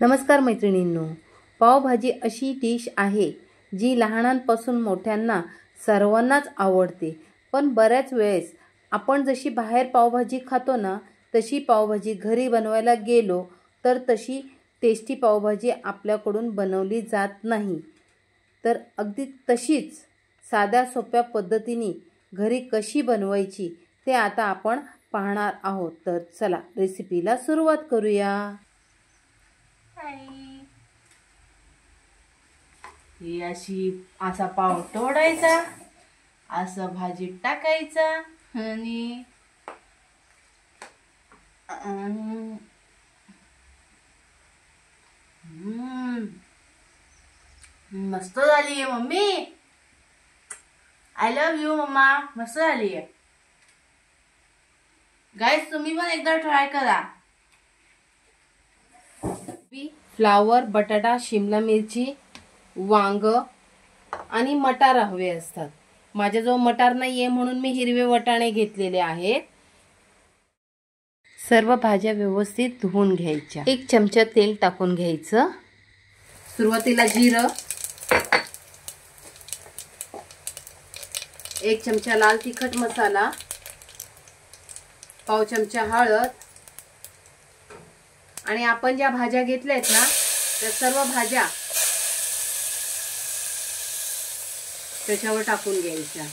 नमस्कार मैत्रिणींनो, पावभाजी अशी डिश आहे जी लहानांपासून मोठ्यांना सर्वांनाच आवडते. पण बऱ्याच वेळेस आपण जशी बाहेर पावभाजी खातो ना, तशी पावभाजी घरी बनवायला गेलो तर तशी टेस्टी पावभाजी आपल्याकडून बनवली जात नाही. तर अगदी तशीच साध्या सोप्या पद्धतीने घरी कशी बनवायची ते आता आपण पाहणार आहोत. तर चला रेसिपीला सुरुवात करूया. ही असा पाव तोडायचा, असं भाजीत टाकायचा आणि मस्त झाली आहे mummy. I love you mumma. मस्त झाली आहे गाईस, तुम्ही पण एकदा ट्राय करा. फ्लावर, बटाटा, शिमला मिरची, वांग आणि मटार हवे असतात. माझ्याजवळ मटार नाहीये म्हणून मी हिरवे वटाणे घेतलेले आहेत. सर्व भाज्या व्यवस्थित धुवून घ्यायच्या. 1 चमचा तेल टाकून घ्यायचं. सुरुवातीला जिरं, 1 चमचा लाल तिखट मसाला, पाव चमचा हळद आणि आपण ज्या भाज्या घेतल्या आहेत ना त्या सर्व भाज्या त्याच्यावर टाकून घ्यायच्या.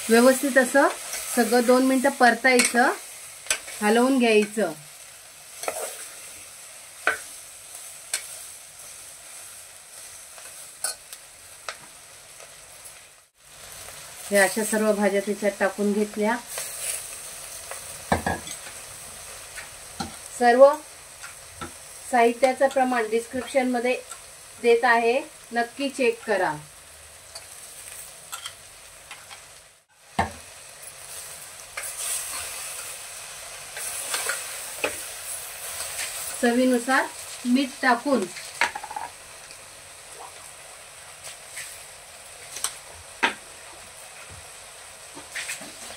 व्यवस्थित असं सगळं 2 मिनिटं परतायचं, हलवून घ्यायचं. हे अशा सर्व भाज्या त्याच्यात टाकून घेतल्या. सर्व साहित्याचं प्रमाण डिस्क्रिप्शन मध्ये देत आहे, नक्की चेक करा. चवीनुसार मीठ टाकून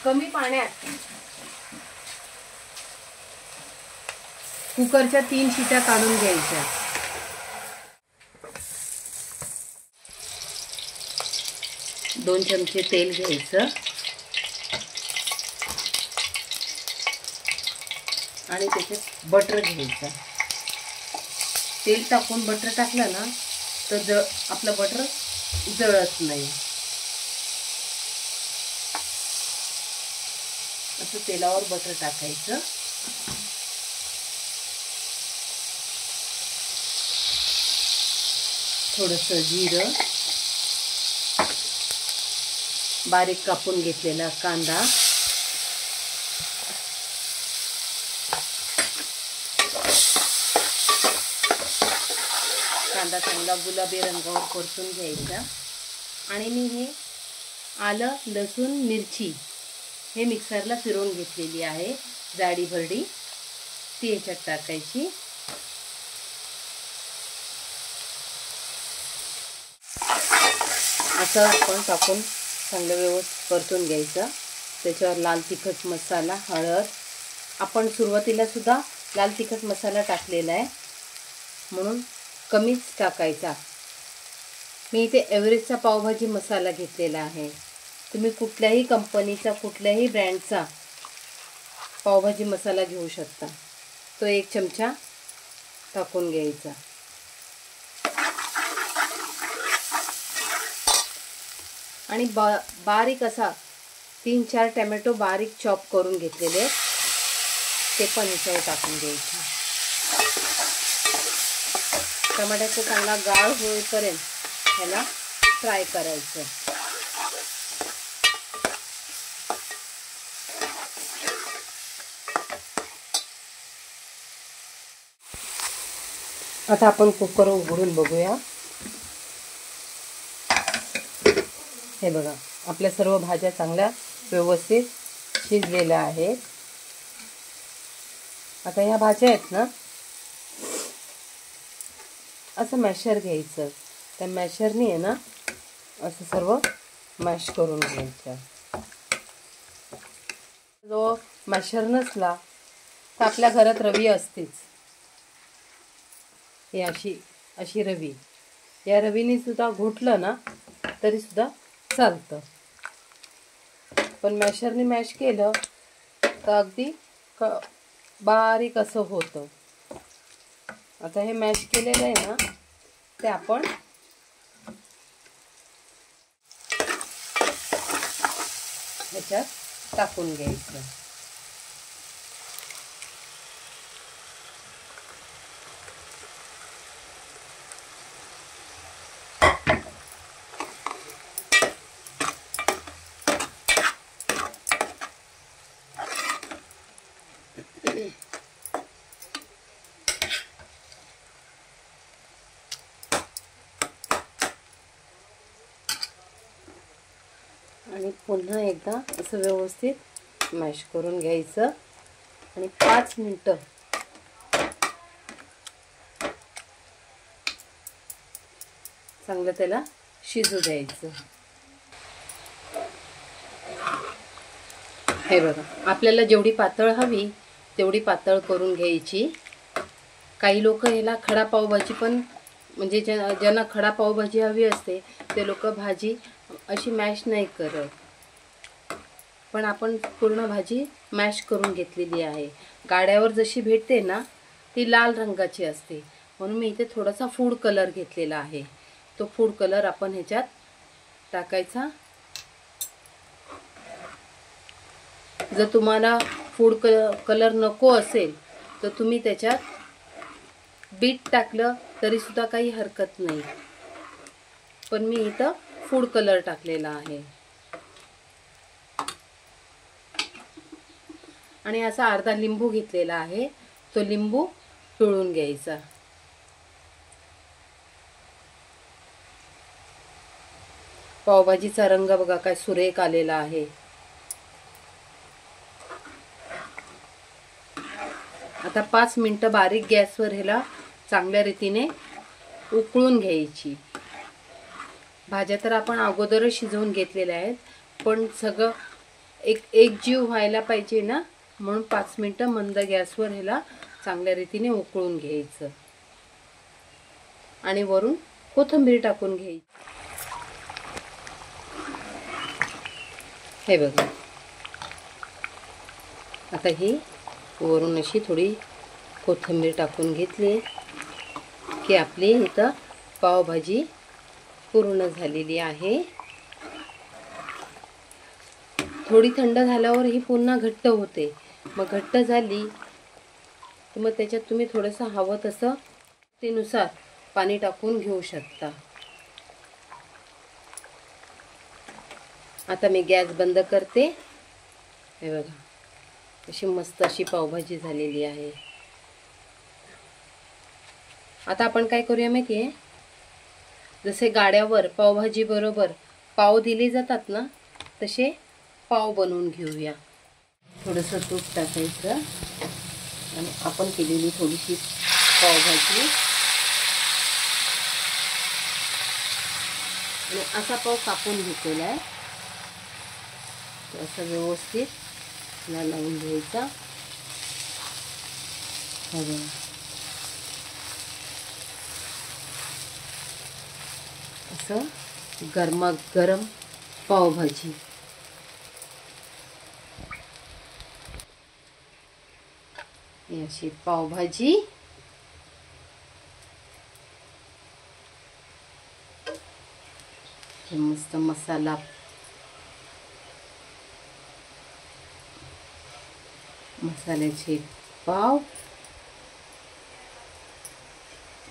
कमी पाण्यात कुकरच्या 3 शिट्या काढून घ्यायच्या. दोन चमचे तेल घ्यायचं आणि त्याच्यात बटर घ्यायचं. तेल टाकून बटर टाकलं ना तर आपलं बटर जळत नाही. असं तेलावर बटर टाकायचं. थोडंसं जिरं, बारीक कापून घेतलेला कांदा, कांदा चांगला गुलाबी रंगावर परतून घ्यायचा. आणि मी हे आलं, लसूण, मिरची हे मिक्सरला फिरवून घेतलेली आहे जाडी भरडी, ती याच्यात टाकायची. असं आपण टाकून चांगलं व्यवस्थित परतून घ्यायचं. त्याच्यावर लाल तिखट मसाला, हळद, आपण सुरुवातीला सुद्धा लाल तिखट मसाला टाकलेला आहे म्हणून कमीच टाकायचा. मी इथे एव्हरेस्टचा पावभाजी मसाला घेतलेला आहे. तुम्ही कुठल्याही कंपनीचा, कुठल्याही ब्रँडचा पावभाजी मसाला घेऊ शकता. तो 1 चमचा टाकून घ्यायचा. आणि बारीक असा 3-4 टोमॅटो बारीक चॉप करून घेतलेले ते पण ह्याच्यावर टाकून घ्यायचे. टमाट्याचा चांगला गाळ होईपर्यंत ह्याला फ्राय करायचं. आता आपण कुकर उघडून बघूया. हे बघा, आपल्या सर्व भाज्या चांगल्या व्यवस्थित शिजलेल्या आहेत. आता ह्या भाज्या आहेत ना, असं मॅशर घ्यायचं. त्या मॅशरने आहे ना असं सर्व मॅश करून घ्यायचं. जो मॅशर नसला तर आपल्या घरात रवी असतेच. हे अशी रवी, या रवीने सुद्धा घोटलं ना तरी सुद्धा चालतं. पण मॅशरने मॅश केलं तर अगदी बारीक असं होतं. आता हे मॅश केलेलं आहे ना ते आपण ह्याच्यात टाकून घ्यायचं. आणि पुन्हा एकदा असं व्यवस्थित मॅश करून घ्यायचं आणि 5 मिनिटं चांगलं त्याला शिजू द्यायचं. हे बघा, आपल्याला जेवढी पातळ हवी तेवढी पातळ करून घ्यायची. काही लोक ह्याला खडा पावभाजी पण, म्हणजे ज्यांना खडा पावभाजी हवी असते ते लोक भाजी अशी मॅश नाही करत. पण आपण पूर्ण भाजी मॅश करून घेतलेली आहे. गाड्यावर जशी भेटते ना ती लाल रंगाची असते, म्हणून मी इथे थोडासा फूड कलर घेतलेला आहे. तो फूड कलर आपण ह्याच्यात टाकायचा. जर तुम्हाला फूड कलर नको असेल तर तुम्ही त्याच्यात बीट टाकलं तरी सुद्धा काही हरकत नाही. पण मी इथं फूड कलर टाकलेला आहे. आणि असा अर्धा लिंबू घेतलेला आहे, तो लिंबू पिळून घ्यायचा. पावभाजीचा रंग बघा काय सुरेख आलेला आहे. आता 5 मिनिटं बारीक गॅसवर ह्याला चांगल्या रीतीने उकळून घ्यायची. भाज्या तर आपण अगोदरच शिजवून घेतलेल्या आहेत, पण सगळं एकजीव व्हायला पाहिजे ना, म्हणून 5 मिनिटं मंद गॅसवर ह्याला चांगल्या रीतीने उकळून घ्यायचं. आणि वरून कोथिंबीर टाकून घ्यायची. हे बघा, आता ही वरून अशी थोडी कोथिंबीर टाकून घेतली की आपली इथं पावभाजी पूर्ण झालेली आहे. थोडी थंड झाल्यावर ही पुन्हा घट्ट होते. मग घट्ट झाली तर मग त्याच्यात तुम्ही थोडंसं हवं तसं त्यानुसार पाणी टाकून घेऊ शकता. आता मी गॅस बंद करते. हे बघा, अशी मस्त अशी पावभाजी झालेली आहे. आता आपण काय करूया माहिती आहे, जसे गाड्यावर पावभाजी बरोबर पाव दिले जातात ना तसे पाव बनवून घेऊया. थोडंसं तूप टाकायचं आणि आपण केलेली थोडीशी पावभाजी आणि असा पाव कापून घेतलेला आहे. असं व्यवस्थित लावून घ्यायचा. असं गरमागरम पावभाजी. अशी पावभाजी मस्त मसाला मसाल्याचे पाव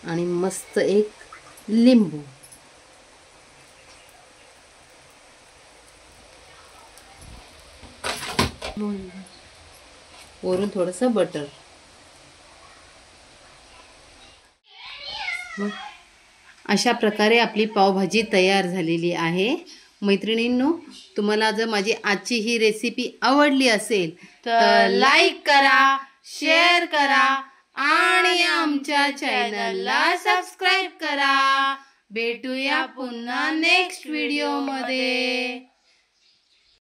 आणि मस्त एक लिंबू. वरून थोडंसं बटर. अशा प्रकारे आपली पावभाजी तयार झालेली आहे. मैत्रिणींनो, तुम्हाला जर माझी आजची ही रेसिपी आवडली असेल तर लाईक करा, शेअर करा आणि आमच्या चॅनलला सबस्क्राईब करा. भेटूया पुन्हा नेक्स्ट व्हिडिओ मध्ये.